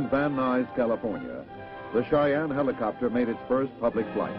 in Van Nuys, California, the Cheyenne helicopter made its first public flight.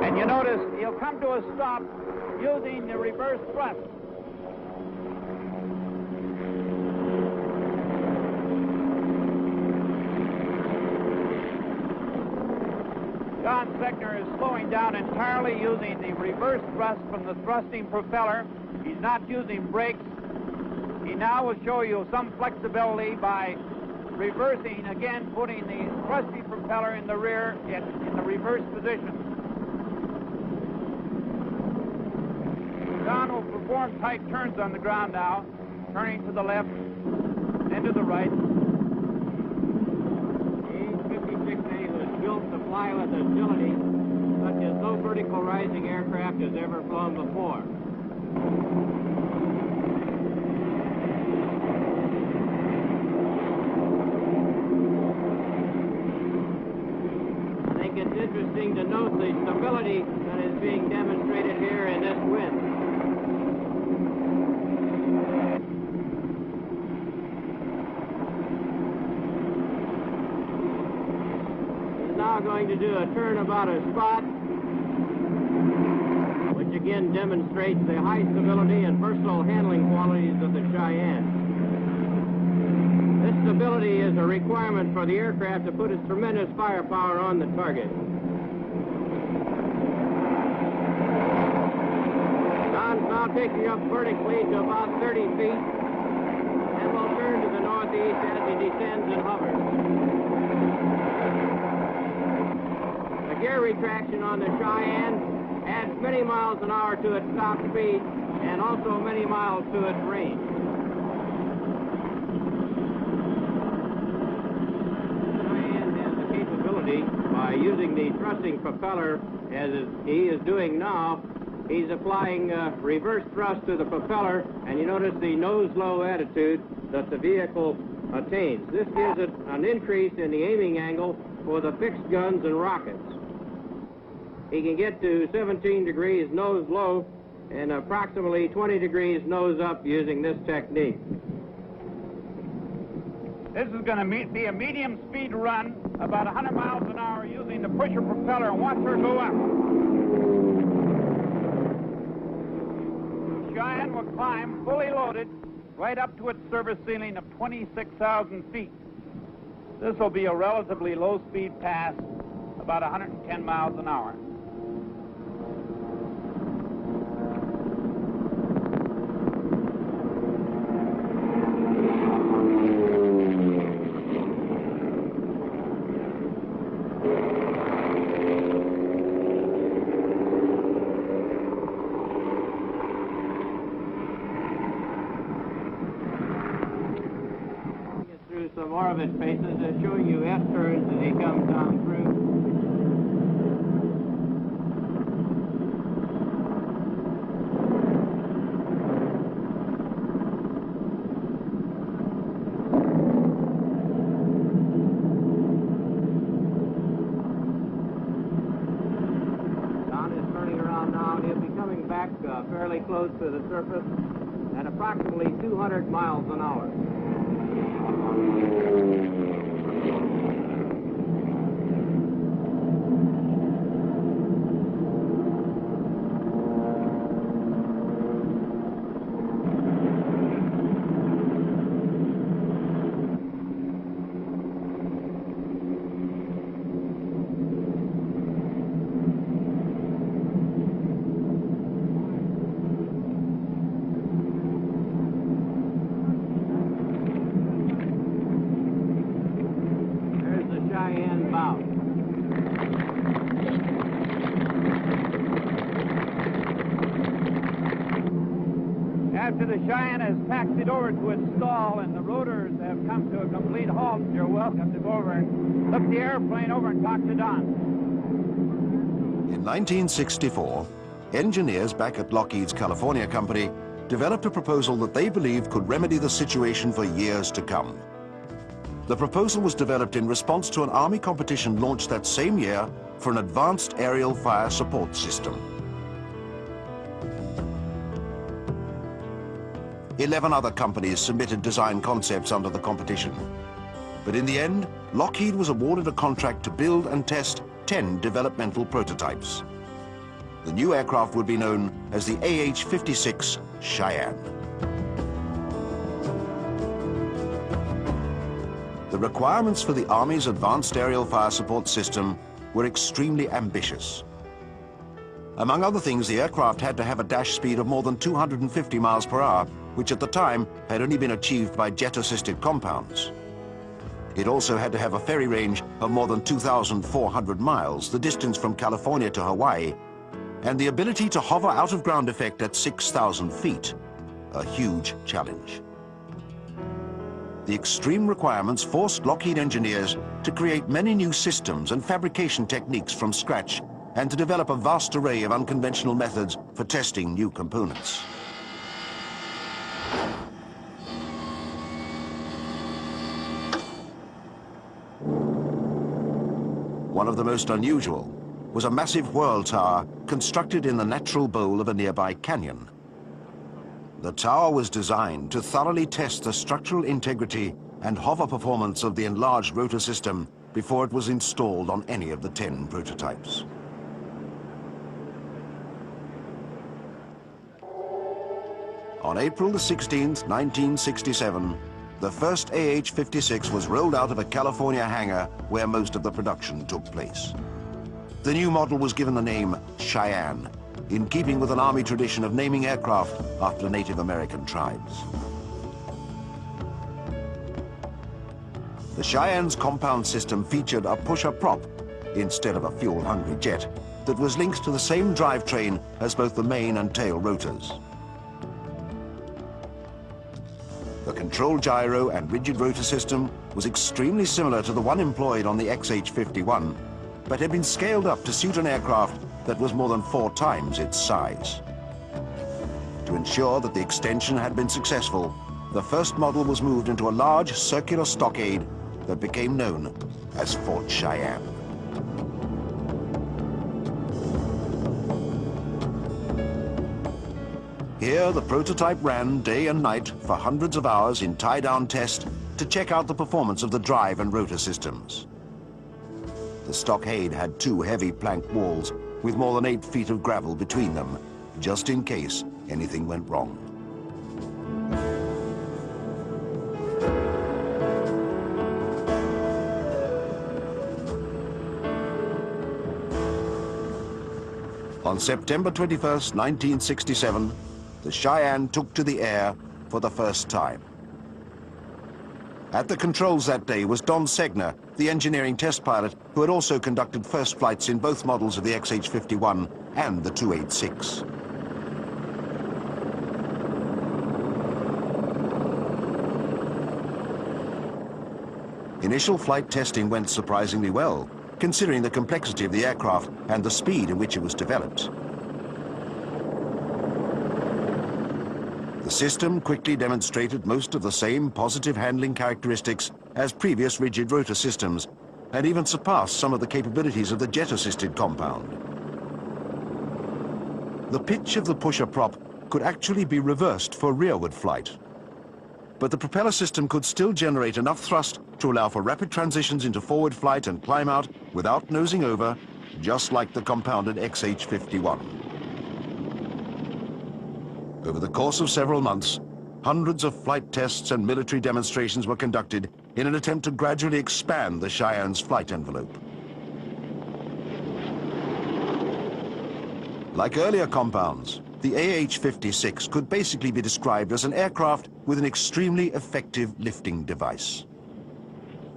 And you notice he'll come to a stop using the reverse thrust. John Seckner is slowing down entirely using the reverse thrust from the thrusting propeller. He's not using brakes. He now will show you some flexibility by reversing, again, putting the thrusting propeller in the rear in the reverse position. John will perform tight turns on the ground now, turning to the left, then to the right. Built to fly with agility such as no vertical rising aircraft has ever flown before. I think it's interesting to note the stability that is being demonstrated here in this wind. Going to do a turn about a spot, which again demonstrates the high stability and versatile handling qualities of the Cheyenne. This stability is a requirement for the aircraft to put its tremendous firepower on the target. John's now taking up vertically to about 30 feet and will turn to the northeast as he descends and hovers. Gear retraction on the Cheyenne adds many miles an hour to its top speed and also many miles to its range. The Cheyenne has the capability, by using the thrusting propeller as he is doing now, he's applying reverse thrust to the propeller, and you notice the nose-low attitude that the vehicle attains. This gives it an increase in the aiming angle for the fixed guns and rockets. He can get to 17 degrees nose low and approximately 20 degrees nose up using this technique. This is going to be a medium speed run, about 100 miles an hour using the pusher propeller, and watch her go up. Cheyenne will climb fully loaded right up to its service ceiling of 26,000 feet. This will be a relatively low speed pass, about 110 miles an hour. Some more of its paces, showing you S-turns as he comes down through. Don is turning around now, and he'll be coming back fairly close to the surface at approximately 200 miles an hour. After the Cheyenne has taxied over to its stall and the rotors have come to a complete halt, you're welcome to go over and look the airplane over and talk to Don. In 1964, engineers back at Lockheed's California company developed a proposal that they believed could remedy the situation for years to come. The proposal was developed in response to an Army competition launched that same year for an advanced aerial fire support system. 11 other companies submitted design concepts under the competition. But in the end, Lockheed was awarded a contract to build and test 10 developmental prototypes. The new aircraft would be known as the AH-56 Cheyenne. The requirements for the Army's advanced aerial fire support system were extremely ambitious. Among other things, the aircraft had to have a dash speed of more than 250 miles per hour, which at the time had only been achieved by jet-assisted compounds. It also had to have a ferry range of more than 2,400 miles, the distance from California to Hawaii, and the ability to hover out of ground effect at 6,000 feet, a huge challenge. The extreme requirements forced Lockheed engineers to create many new systems and fabrication techniques from scratch, and to develop a vast array of unconventional methods for testing new components. One of the most unusual was a massive whirl tower constructed in the natural bowl of a nearby canyon. The tower was designed to thoroughly test the structural integrity and hover performance of the enlarged rotor system before it was installed on any of the 10 prototypes. On April the 16th, 1967, the first AH-56 was rolled out of a California hangar where most of the production took place. The new model was given the name Cheyenne, in keeping with an Army tradition of naming aircraft after Native American tribes. The Cheyenne's compound system featured a pusher prop instead of a fuel-hungry jet that was linked to the same drivetrain as both the main and tail rotors. The control gyro and rigid rotor system was extremely similar to the one employed on the XH-51, but had been scaled up to suit an aircraft that was more than 4 times its size. To ensure that the extension had been successful, the first model was moved into a large circular stockade that became known as Fort Cheyenne. Here, the prototype ran day and night for hundreds of hours in tie-down test to check out the performance of the drive and rotor systems. The stockade had 2 heavy plank walls with more than 8 feet of gravel between them, just in case anything went wrong. On September 21st, 1967, the Cheyenne took to the air for the first time. At the controls that day was Don Segner, the engineering test pilot who had also conducted first flights in both models of the XH-51 and the 286. Initial flight testing went surprisingly well, considering the complexity of the aircraft and the speed in which it was developed. The system quickly demonstrated most of the same positive handling characteristics as previous rigid rotor systems, and even surpassed some of the capabilities of the jet-assisted compound. The pitch of the pusher prop could actually be reversed for rearward flight, but the propeller system could still generate enough thrust to allow for rapid transitions into forward flight and climb out without nosing over, just like the compounded XH-51. Over the course of several months, hundreds of flight tests and military demonstrations were conducted in an attempt to gradually expand the Cheyenne's flight envelope. Like earlier compounds, the AH-56 could basically be described as an aircraft with an extremely effective lifting device.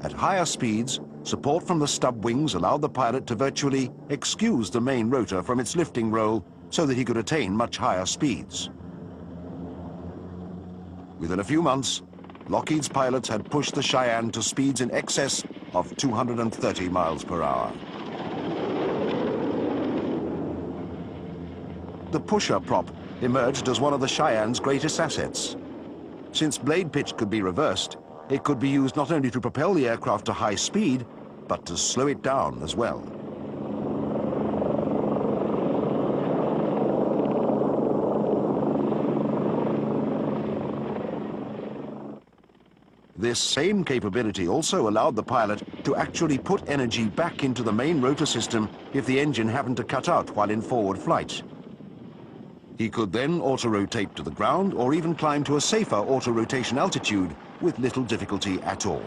At higher speeds, support from the stub wings allowed the pilot to virtually excuse the main rotor from its lifting role so that he could attain much higher speeds. Within a few months, Lockheed's pilots had pushed the Cheyenne to speeds in excess of 230 miles per hour. The pusher prop emerged as one of the Cheyenne's greatest assets. Since blade pitch could be reversed, it could be used not only to propel the aircraft to high speed, but to slow it down as well. This same capability also allowed the pilot to actually put energy back into the main rotor system if the engine happened to cut out while in forward flight. He could then auto-rotate to the ground or even climb to a safer auto-rotation altitude with little difficulty at all.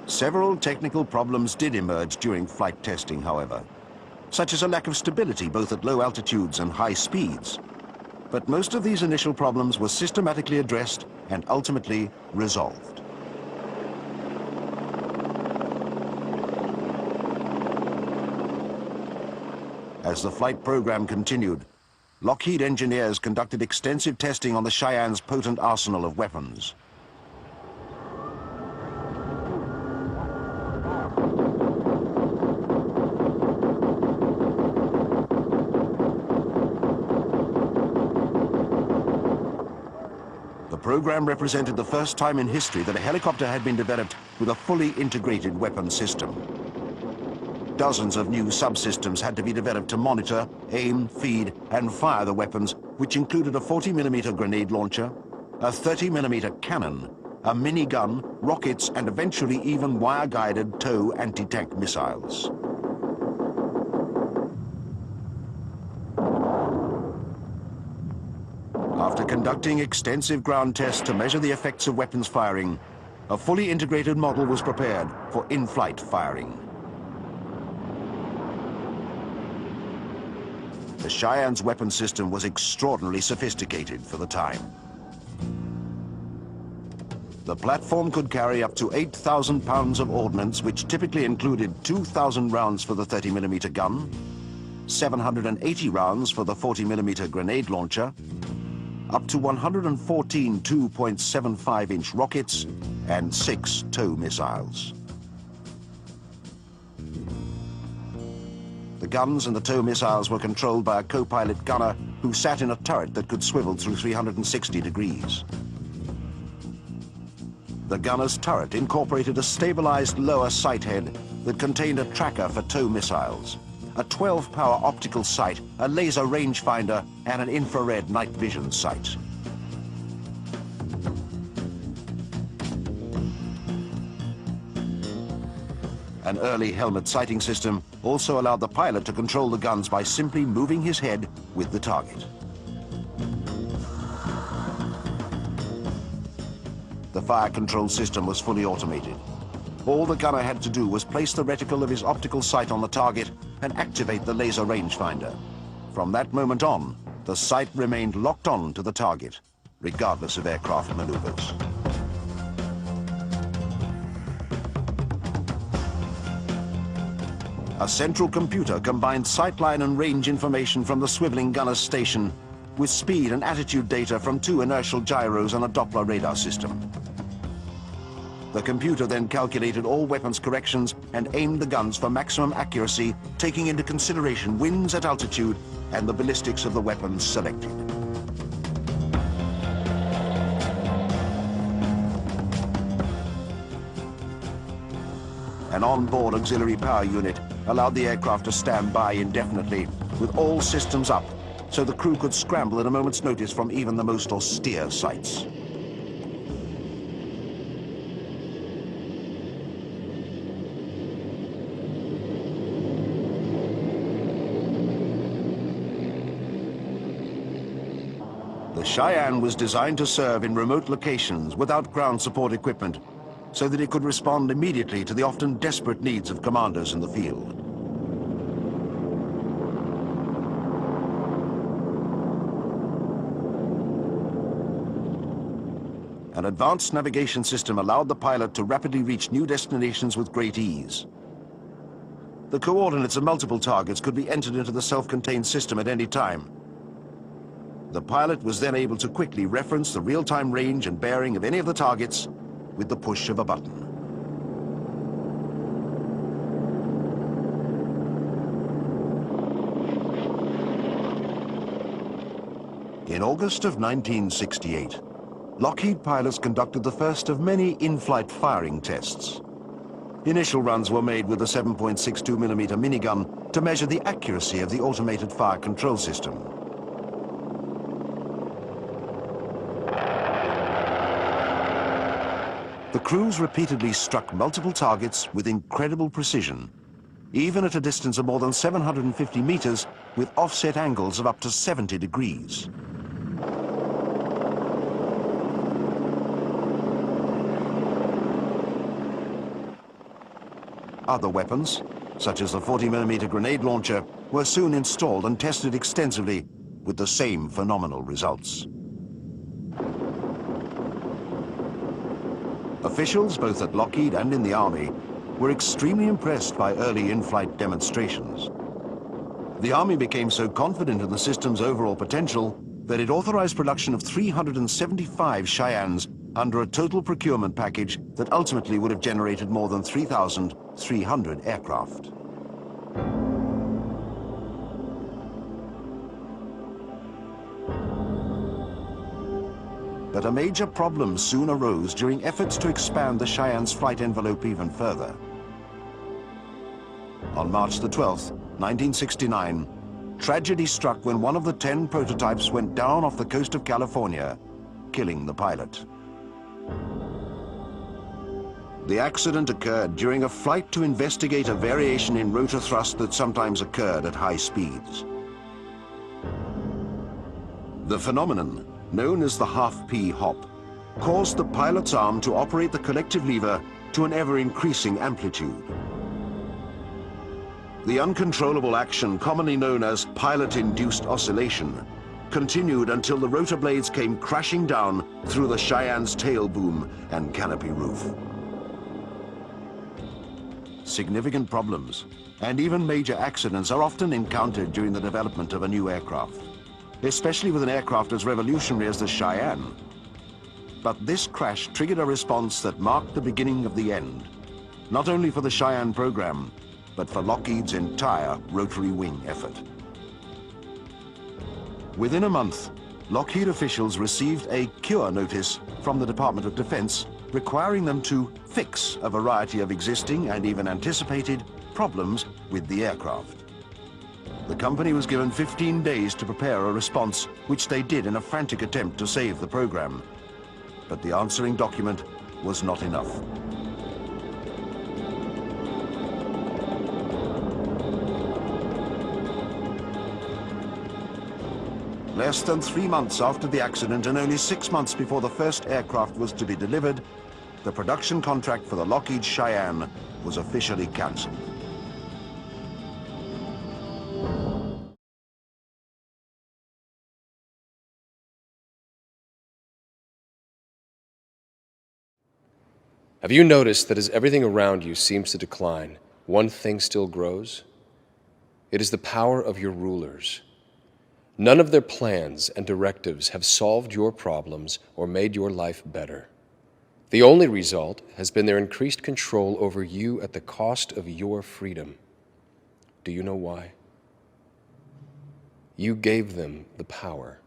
Several technical problems did emerge during flight testing, however, such as a lack of stability both at low altitudes and high speeds. But most of these initial problems were systematically addressed and ultimately resolved. As the flight program continued, Lockheed engineers conducted extensive testing on the Cheyenne's potent arsenal of weapons. The program represented the first time in history that a helicopter had been developed with a fully integrated weapon system. Dozens of new subsystems had to be developed to monitor, aim, feed, and fire the weapons, which included a 40mm grenade launcher, a 30mm cannon, a minigun, rockets, and eventually even wire-guided tow anti-tank missiles. After conducting extensive ground tests to measure the effects of weapons firing, a fully integrated model was prepared for in-flight firing. The Cheyenne's weapon system was extraordinarily sophisticated for the time. The platform could carry up to 8,000 pounds of ordnance, which typically included 2,000 rounds for the 30mm gun, 780 rounds for the 40mm grenade launcher, up to 114 2.75-inch rockets, and 6 tow missiles. The guns and the tow missiles were controlled by a co-pilot gunner who sat in a turret that could swivel through 360 degrees. The gunner's turret incorporated a stabilized lower sight head that contained a tracker for tow missiles, a 12-power optical sight, a laser rangefinder, and an infrared night vision sight. An early helmet sighting system also allowed the pilot to control the guns by simply moving his head with the target. The fire control system was fully automated. All the gunner had to do was place the reticle of his optical sight on the target and activate the laser rangefinder. From that moment on, the sight remained locked on to the target, regardless of aircraft maneuvers. A central computer combined sightline and range information from the swiveling gunner's station with speed and attitude data from 2 inertial gyros and a Doppler radar system. The computer then calculated all weapons corrections and aimed the guns for maximum accuracy, taking into consideration winds at altitude and the ballistics of the weapons selected. An on-board auxiliary power unit allowed the aircraft to stand by indefinitely with all systems up, so the crew could scramble at a moment's notice from even the most austere sights. The Cheyenne was designed to serve in remote locations without ground support equipment, so that it could respond immediately to the often desperate needs of commanders in the field. An advanced navigation system allowed the pilot to rapidly reach new destinations with great ease. The coordinates of multiple targets could be entered into the self-contained system at any time. The pilot was then able to quickly reference the real-time range and bearing of any of the targets with the push of a button. In August of 1968, Lockheed pilots conducted the first of many in-flight firing tests. Initial runs were made with a 7.62mm minigun to measure the accuracy of the automated fire control system. The crews repeatedly struck multiple targets with incredible precision, even at a distance of more than 750 meters with offset angles of up to 70 degrees. Other weapons, such as the 40mm grenade launcher, were soon installed and tested extensively with the same phenomenal results. Officials, both at Lockheed and in the Army, were extremely impressed by early in-flight demonstrations. The Army became so confident in the system's overall potential that it authorized production of 375 Cheyennes under a total procurement package that ultimately would have generated more than 3,300 aircraft. But a major problem soon arose during efforts to expand the Cheyenne's flight envelope even further. On March the 12th, 1969, tragedy struck when one of the 10 prototypes went down off the coast of California, killing the pilot. The accident occurred during a flight to investigate a variation in rotor thrust that sometimes occurred at high speeds. The phenomenon, known as the half-P hop, caused the pilot's arm to operate the collective lever to an ever-increasing amplitude. The uncontrollable action, commonly known as pilot-induced oscillation, continued until the rotor blades came crashing down through the Cheyenne's tail boom and canopy roof. Significant problems and even major accidents are often encountered during the development of a new aircraft, especially with an aircraft as revolutionary as the Cheyenne. But this crash triggered a response that marked the beginning of the end, not only for the Cheyenne program, but for Lockheed's entire rotary wing effort. Within a month, Lockheed officials received a cure notice from the Department of Defense requiring them to fix a variety of existing and even anticipated problems with the aircraft. The company was given 15 days to prepare a response, which they did in a frantic attempt to save the program. But the answering document was not enough. Less than 3 months after the accident and only 6 months before the first aircraft was to be delivered, the production contract for the Lockheed Cheyenne was officially cancelled. Have you noticed that as everything around you seems to decline, one thing still grows? It is the power of your rulers. None of their plans and directives have solved your problems or made your life better. The only result has been their increased control over you at the cost of your freedom. Do you know why? You gave them the power.